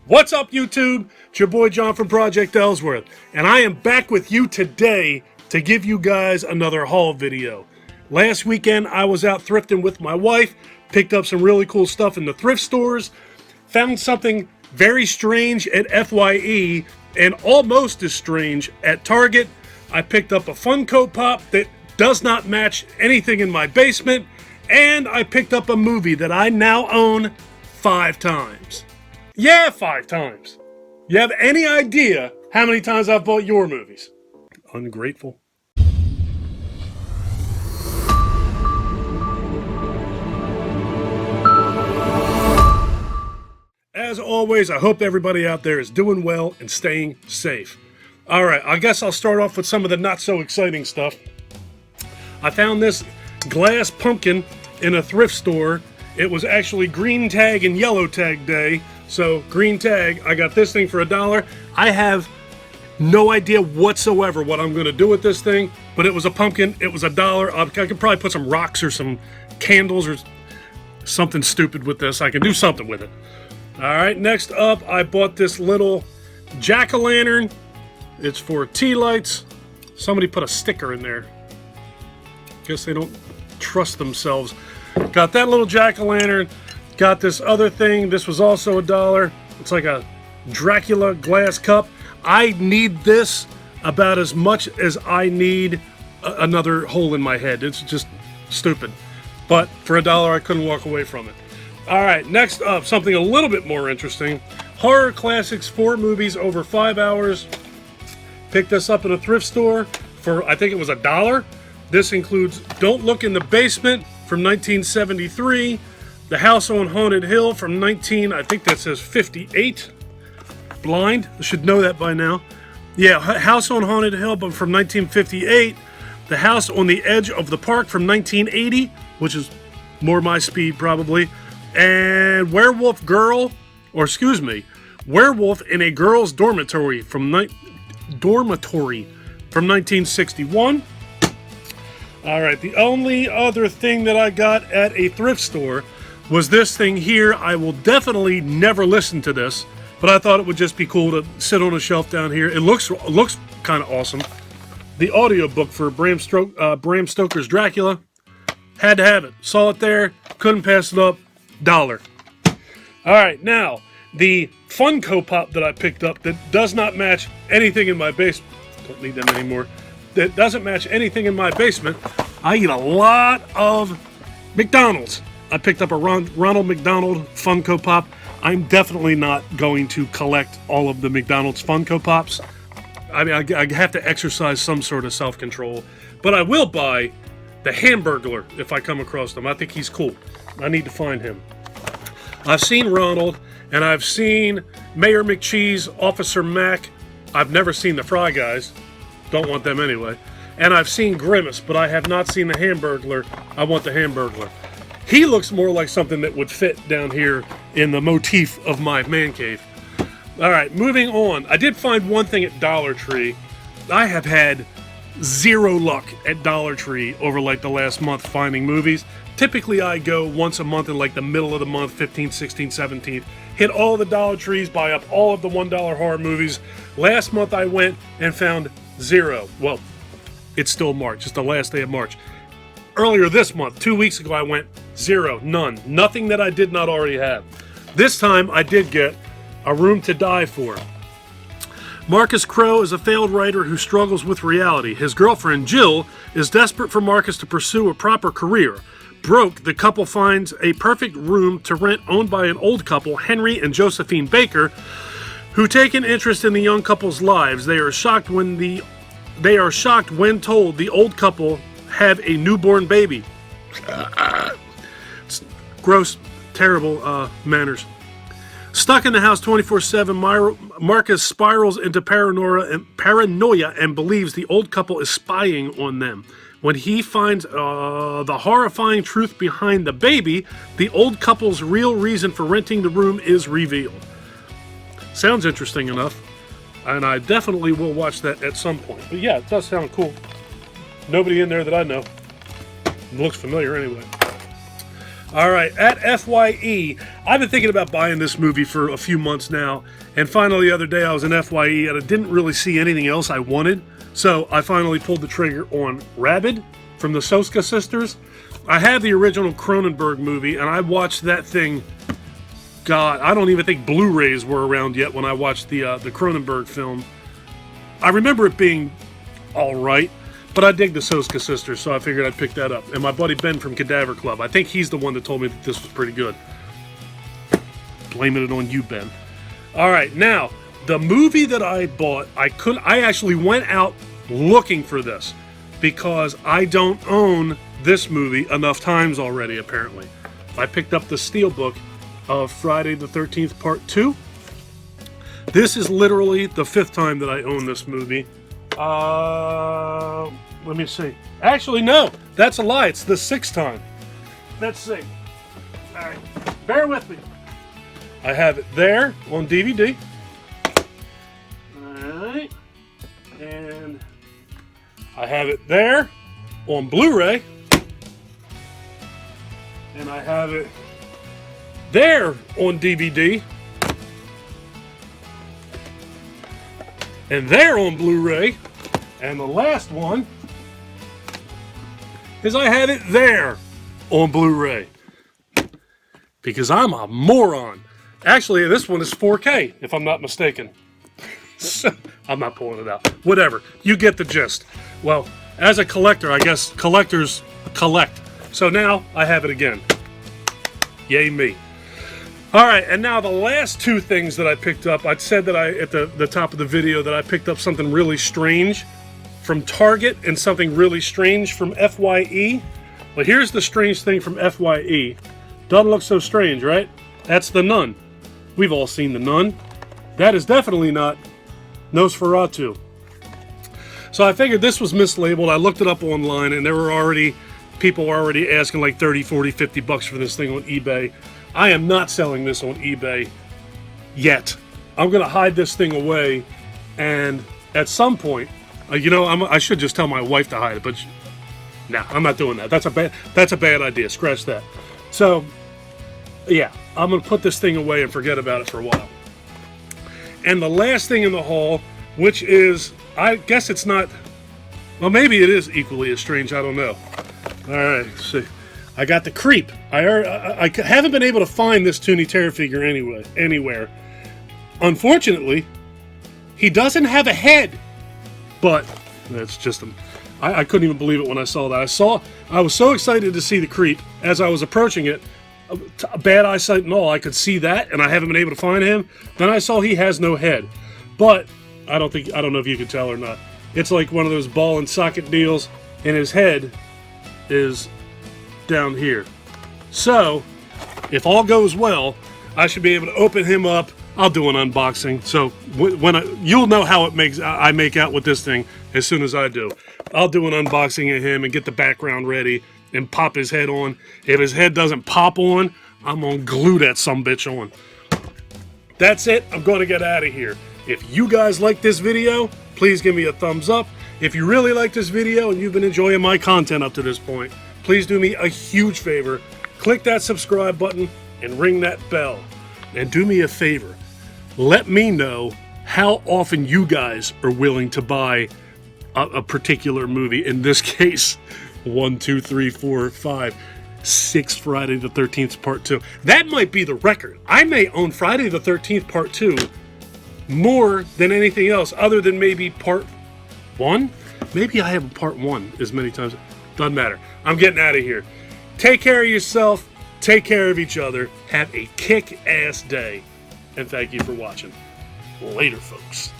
What's up, YouTube? It's your boy John from Project Ellsworth, and I am back with you today to give you guys another haul video. Last weekend, I was out thrifting with my wife, picked up some really cool stuff in the thrift stores, found something very strange at FYE, and almost as strange at Target. I picked up a Funko Pop that does not match anything in my basement, and I picked up a movie that I now own 5 times. Yeah, 5 times. You have any idea how many times I've bought your movies? Ungrateful. As always, I hope everybody out there is doing well and staying safe. Alright, I guess I'll start off with some of the not so exciting stuff. I found this glass pumpkin in a thrift store. It was actually green tag and yellow tag day. So, green tag, I got this thing for $1. I have no idea whatsoever what I'm going to do with this thing, but it was a pumpkin, it was $1. I could probably put some rocks or some candles or something stupid with this. I can do something with it. Alright, next up, I bought this little jack-o'-lantern. It's for tea lights. Somebody put a sticker in there. Guess they don't trust themselves. Got that little jack-o'-lantern. Got this other thing. This was also $1. It's like a Dracula glass cup. I need this about as much as I need another hole in my head. It's just stupid. But for $1, I couldn't walk away from it. Alright, next up, something a little bit more interesting. Horror Classics 4 movies over 5 hours. Picked this up in a thrift store for, I think it was $1. This includes Don't Look in the Basement from 1973. The House on Haunted Hill from I think that says 58. Blind, I should know that by now. Yeah, House on Haunted Hill, but from 1958. The House on the Edge of the Park from 1980, which is more my speed probably. And Werewolf in a Girl's Dormitory from 1961. Alright, the only other thing that I got at a thrift store was this thing here. I will definitely never listen to this, but I thought it would just be cool to sit on a shelf down here. It looks kind of awesome. The audiobook for Bram Stoker's Dracula. Had to have it. Saw it there. Couldn't pass it up. $1. Alright, now, the Funko Pop that I picked up that does not match anything in my basement. Don't need them anymore. That doesn't match anything in my basement. I eat a lot of McDonald's. I picked up a Ronald McDonald Funko Pop. I'm definitely not going to collect all of the McDonald's Funko Pops. I mean, I have to exercise some sort of self-control. But I will buy the Hamburglar if I come across them. I think he's cool. I need to find him. I've seen Ronald, and I've seen Mayor McCheese, Officer Mac. I've never seen the Fry Guys. Don't want them anyway. And I've seen Grimace, but I have not seen the Hamburglar. I want the Hamburglar. He looks more like something that would fit down here in the motif of my man cave. Alright, moving on. I did find one thing at Dollar Tree. I have had zero luck at Dollar Tree over like the last month finding movies. Typically I go once a month in like the middle of the month, 15th, 16th, 17th. Hit all the Dollar Trees, buy up all of the $1 horror movies. Last month I went and found 0. Well, it's still March. It's the last day of March. Earlier this month, 2 weeks ago, I went 0, none. Nothing that I did not already have. This time, I did get A Room to Die For. Marcus Crowe is a failed writer who struggles with reality. His girlfriend, Jill, is desperate for Marcus to pursue a proper career. Broke, the couple finds a perfect room to rent owned by an old couple, Henry and Josephine Baker, who take an interest in the young couple's lives. They are shocked when told the old couple have a newborn baby. It's gross, terrible manners. Stuck in the house 24/7, Marcus spirals into paranoia and believes the old couple is spying on them. When he finds the horrifying truth behind the baby, the old couple's real reason for renting the room is revealed. Sounds interesting enough, and I definitely will watch that at some point. But yeah, it does sound cool. Nobody in there that I know. It looks familiar anyway. All right, at FYE, I've been thinking about buying this movie for a few months now, and finally the other day I was in FYE and I didn't really see anything else I wanted, so I finally pulled the trigger on Rabid from the Soska sisters. I have the original Cronenberg movie, and I watched that thing. God, I don't even think Blu-rays were around yet when I watched the Cronenberg film. I remember it being all right, but I dig the Soska sisters, so I figured I'd pick that up. And my buddy Ben from Cadaver Club, I think he's the one that told me that this was pretty good. Blaming it on you, Ben. All right, now the movie that I bought, I actually went out looking for this because I don't own this movie enough times already. Apparently, I picked up the Steelbook of Friday the 13th Part 2. This is literally the 5th time that I own this movie. Let me see. Actually, no, that's a lie. It's the 6th time. Let's see. All right, bear with me. I have it there on DVD. All right, and I have it there on Blu-ray, and I have it there on DVD, and there on Blu-ray, and the last one is I have it there on Blu-ray, because I'm a moron. Actually, this one is 4K, if I'm not mistaken. I'm not pulling it out. Whatever, you get the gist. Well, as a collector, I guess collectors collect. So now I have it again. Yay me. All right, and now the last 2 things that I picked up. I said that at the top of the video that I picked up something really strange from Target and something really strange from FYE. Well, here's the strange thing from FYE. Doesn't look so strange, right? That's The Nun. We've all seen The Nun. That is definitely not Nosferatu. So I figured this was mislabeled. I looked it up online, and people were already asking like 30, 40, 50 bucks for this thing on eBay. I am not selling this on eBay yet. I'm going to hide this thing away, and at some point, I should just tell my wife to hide it, but nah, I'm not doing that. That's a bad idea. Scratch that. So, yeah, I'm going to put this thing away and forget about it for a while. And the last thing in the haul, which is, I guess it's not, well, maybe it is equally as strange. I don't know. All right, let's see. I got the Creep. I haven't been able to find this Tooney Terror figure anywhere. Unfortunately, he doesn't have a head. But that's just I couldn't even believe it when I saw that. I was so excited to see the Creep as I was approaching it. Bad eyesight and all, I could see that, and I haven't been able to find him. Then I saw he has no head. But I don't know if you can tell or not. It's like one of those ball and socket deals, and his head is down here. So, if all goes well, I should be able to open him up. I'll do an unboxing. So you'll know how I make out with this thing as soon as I do. I'll do an unboxing of him and get the background ready and pop his head on. If his head doesn't pop on, I'm gonna glue that sumbitch on. That's it. I'm gonna get out of here. If you guys like this video, please give me a thumbs up. If you really like this video and you've been enjoying my content up to this point, please do me a huge favor. Click that subscribe button and ring that bell. And do me a favor. Let me know how often you guys are willing to buy a particular movie. In this case, 1, 2, 3, 4, 5, 6 Friday the 13th Part 2. That might be the record. I may own Friday the 13th Part 2 more than anything else, other than maybe Part 1. Maybe I have a Part 1 as many times. Doesn't matter. I'm getting out of here. Take care of yourself. Take care of each other. Have a kick-ass day. And thank you for watching. Later, folks.